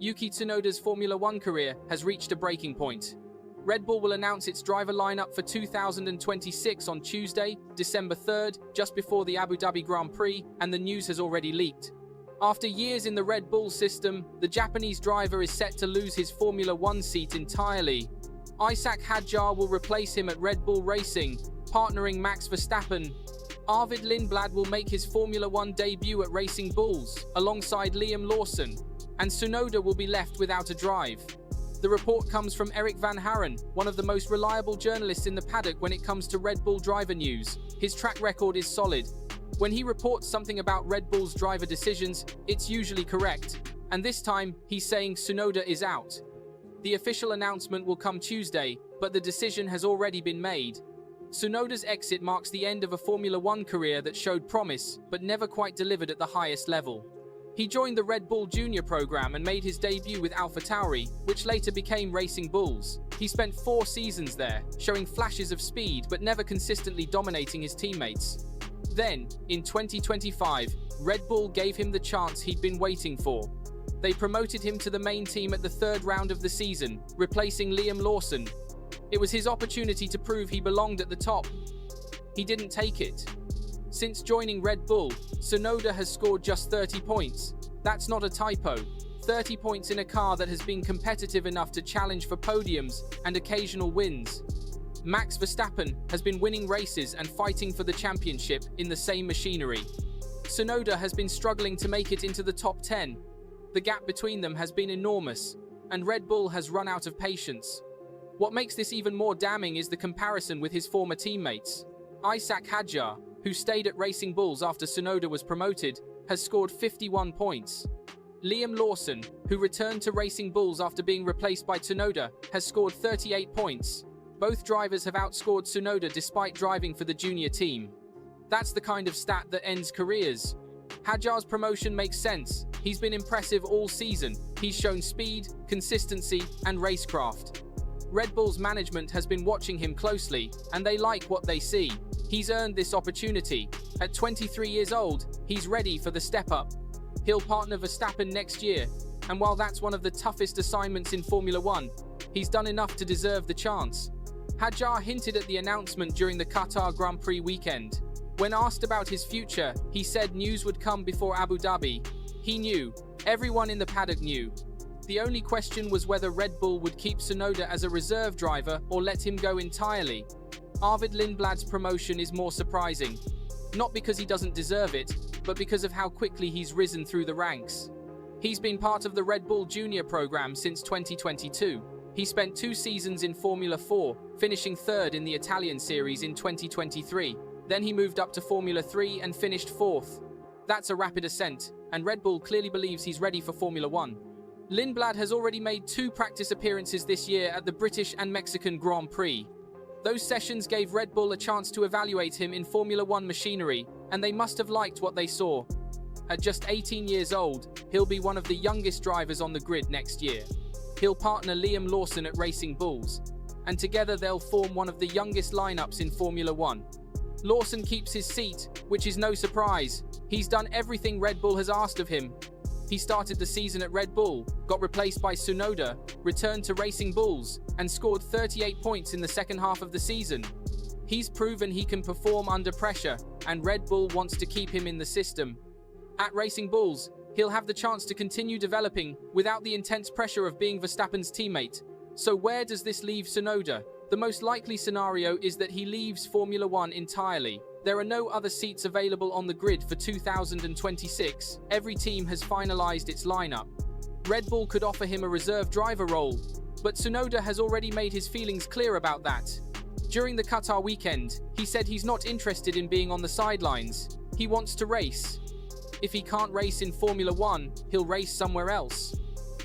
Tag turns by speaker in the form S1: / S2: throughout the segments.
S1: Yuki Tsunoda's Formula One career has reached a breaking point. Red Bull will announce its driver lineup for 2026 on Tuesday, December 3rd, just before the Abu Dhabi Grand Prix, and the news has already leaked. After years in the Red Bull system, the Japanese driver is set to lose his Formula One seat entirely. Isack Hadjar will replace him at Red Bull Racing, partnering Max Verstappen. Arvid Lindblad will make his Formula One debut at Racing Bulls, alongside Liam Lawson, and Tsunoda will be left without a drive. The report comes from Eric Van Haren, one of the most reliable journalists in the paddock when it comes to Red Bull driver news. His track record is solid. When he reports something about Red Bull's driver decisions, it's usually correct. And this time, he's saying Tsunoda is out. The official announcement will come Tuesday, but the decision has already been made. Tsunoda's exit marks the end of a Formula One career that showed promise, but never quite delivered at the highest level. He joined the Red Bull Junior program and made his debut with AlphaTauri, which later became Racing Bulls. He spent 4 seasons there, showing flashes of speed but never consistently dominating his teammates. Then, in 2025, Red Bull gave him the chance he'd been waiting for. They promoted him to the main team at the 3rd round of the season, replacing Liam Lawson. It was his opportunity to prove he belonged at the top. He didn't take it. Since joining Red Bull, Tsunoda has scored just 30 points. That's not a typo. 30 points in a car that has been competitive enough to challenge for podiums and occasional wins. Max Verstappen has been winning races and fighting for the championship in the same machinery. Tsunoda has been struggling to make it into the top 10. The gap between them has been enormous, and Red Bull has run out of patience. What makes this even more damning is the comparison with his former teammates. Isack Hadjar, who stayed at Racing Bulls after Tsunoda was promoted, has scored 51 points. Liam Lawson, who returned to Racing Bulls after being replaced by Tsunoda, has scored 38 points. Both drivers have outscored Tsunoda despite driving for the junior team. That's the kind of stat that ends careers. Hadjar's promotion makes sense. He's been impressive all season. He's shown speed, consistency, and racecraft. Red Bull's management has been watching him closely, and they like what they see. He's earned this opportunity. At 23 years old, he's ready for the step-up. He'll partner Verstappen next year, and while that's one of the toughest assignments in Formula One, he's done enough to deserve the chance. Hadjar hinted at the announcement during the Qatar Grand Prix weekend. When asked about his future, he said news would come before Abu Dhabi. He knew. Everyone in the paddock knew. The only question was whether Red Bull would keep Tsunoda as a reserve driver or let him go entirely. Arvid Lindblad's promotion is more surprising. Not because he doesn't deserve it, but because of how quickly he's risen through the ranks. He's been part of the Red Bull Junior program since 2022. He spent 2 seasons in Formula 4, finishing 3rd in the Italian series in 2023. Then he moved up to Formula 3 and finished 4th. That's a rapid ascent, and Red Bull clearly believes he's ready for Formula 1. Lindblad has already made 2 practice appearances this year at the British and Mexican Grand Prix. Those sessions gave Red Bull a chance to evaluate him in Formula 1 machinery, and they must have liked what they saw. At just 18 years old, he'll be one of the youngest drivers on the grid next year. He'll partner Liam Lawson at Racing Bulls, and together they'll form one of the youngest lineups in Formula 1. Lawson keeps his seat, which is no surprise. He's done everything Red Bull has asked of him. He started the season at Red Bull, got replaced by Tsunoda, returned to Racing Bulls, and scored 38 points in the second half of the season. He's proven he can perform under pressure, and Red Bull wants to keep him in the system. At Racing Bulls, he'll have the chance to continue developing without the intense pressure of being Verstappen's teammate. So where does this leave Tsunoda? The most likely scenario is that he leaves Formula 1 entirely. There are no other seats available on the grid for 2026. Every team has finalized its lineup. Red Bull could offer him a reserve driver role, but Tsunoda has already made his feelings clear about that. During the Qatar weekend, he said he's not interested in being on the sidelines. He wants to race. If he can't race in Formula 1, he'll race somewhere else.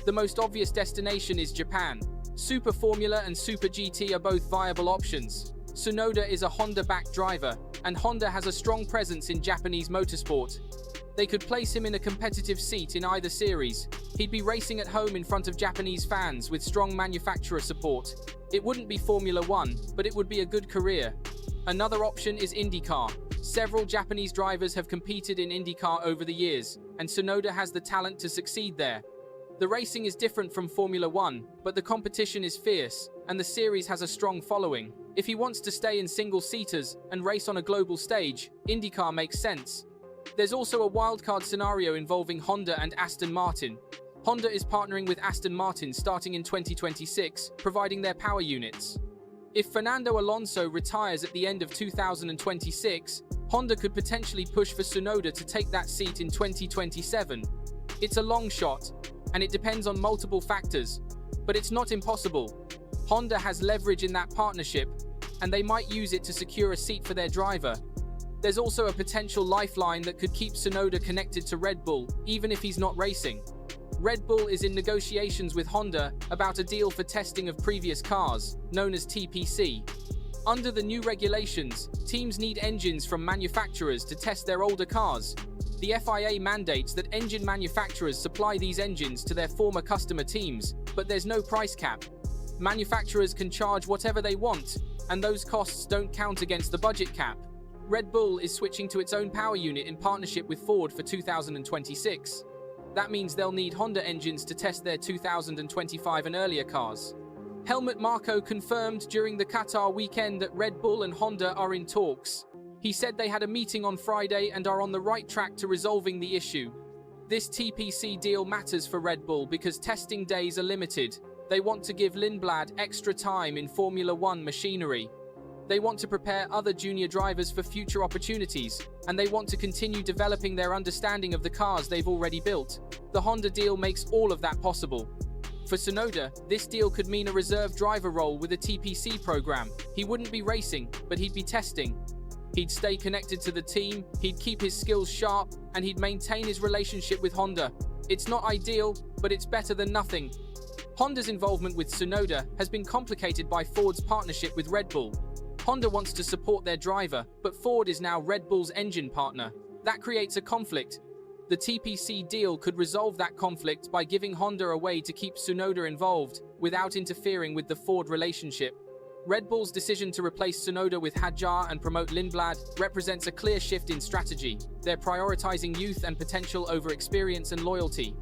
S1: The most obvious destination is Japan. Super Formula and Super GT are both viable options. Tsunoda is a Honda-backed driver, and Honda has a strong presence in Japanese motorsport. They could place him in a competitive seat in either series. He'd be racing at home in front of Japanese fans with strong manufacturer support. It wouldn't be Formula 1, but it would be a good career. Another option is IndyCar. Several Japanese drivers have competed in IndyCar over the years, and Tsunoda has the talent to succeed there. The racing is different from Formula One, but the competition is fierce, and the series has a strong following. If he wants to stay in single-seaters and race on a global stage, IndyCar makes sense. There's also a wildcard scenario involving Honda and Aston Martin. Honda is partnering with Aston Martin starting in 2026, providing their power units. If Fernando Alonso retires at the end of 2026, Honda could potentially push for Tsunoda to take that seat in 2027. It's a long shot, and it depends on multiple factors, but it's not impossible. Honda has leverage in that partnership, and they might use it to secure a seat for their driver. There's also a potential lifeline that could keep Tsunoda connected to Red Bull, even if he's not racing. Red Bull is in negotiations with Honda about a deal for testing of previous cars, known as TPC. Under the new regulations, teams need engines from manufacturers to test their older cars. The FIA mandates that engine manufacturers supply these engines to their former customer teams, but there's no price cap. Manufacturers can charge whatever they want, and those costs don't count against the budget cap. Red Bull is switching to its own power unit in partnership with Ford for 2026. That means they'll need Honda engines to test their 2025 and earlier cars. Helmut Marko confirmed during the Qatar weekend that Red Bull and Honda are in talks. He said they had a meeting on Friday and are on the right track to resolving the issue. This TPC deal matters for Red Bull because testing days are limited. They want to give Lindblad extra time in Formula One machinery. They want to prepare other junior drivers for future opportunities, and they want to continue developing their understanding of the cars they've already built. The Honda deal makes all of that possible. For Tsunoda, this deal could mean a reserve driver role with a TPC program. He wouldn't be racing, but he'd be testing. He'd stay connected to the team, he'd keep his skills sharp, and he'd maintain his relationship with Honda. It's not ideal, but it's better than nothing. Honda's involvement with Tsunoda has been complicated by Ford's partnership with Red Bull. Honda wants to support their driver, but Ford is now Red Bull's engine partner. That creates a conflict. The TPC deal could resolve that conflict by giving Honda a way to keep Tsunoda involved without interfering with the Ford relationship. Red Bull's decision to replace Tsunoda with Hadjar and promote Lindblad represents a clear shift in strategy. They're prioritizing youth and potential over experience and loyalty.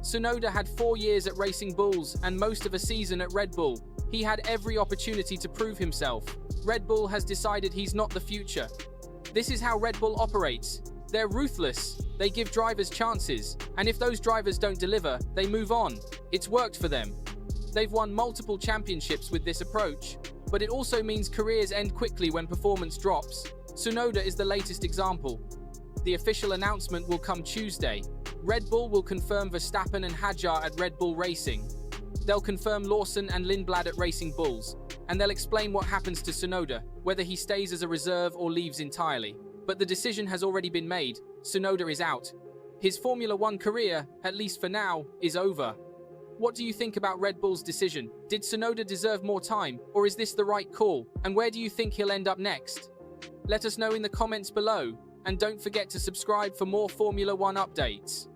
S1: Tsunoda had 4 years at Racing Bulls and most of a season at Red Bull. He had every opportunity to prove himself. Red Bull has decided he's not the future. This is how Red Bull operates. They're ruthless. They give drivers chances, and if those drivers don't deliver, they move on. It's worked for them. They've won multiple championships with this approach, but it also means careers end quickly when performance drops. Tsunoda is the latest example. The official announcement will come Tuesday. Red Bull will confirm Verstappen and Hadjar at Red Bull Racing. They'll confirm Lawson and Lindblad at Racing Bulls, and they'll explain what happens to Tsunoda, whether he stays as a reserve or leaves entirely. But the decision has already been made. Tsunoda is out. His Formula One career, at least for now, is over. What do you think about Red Bull's decision? Did Tsunoda deserve more time, or is this the right call? And where do you think he'll end up next? Let us know in the comments below, and don't forget to subscribe for more Formula One updates.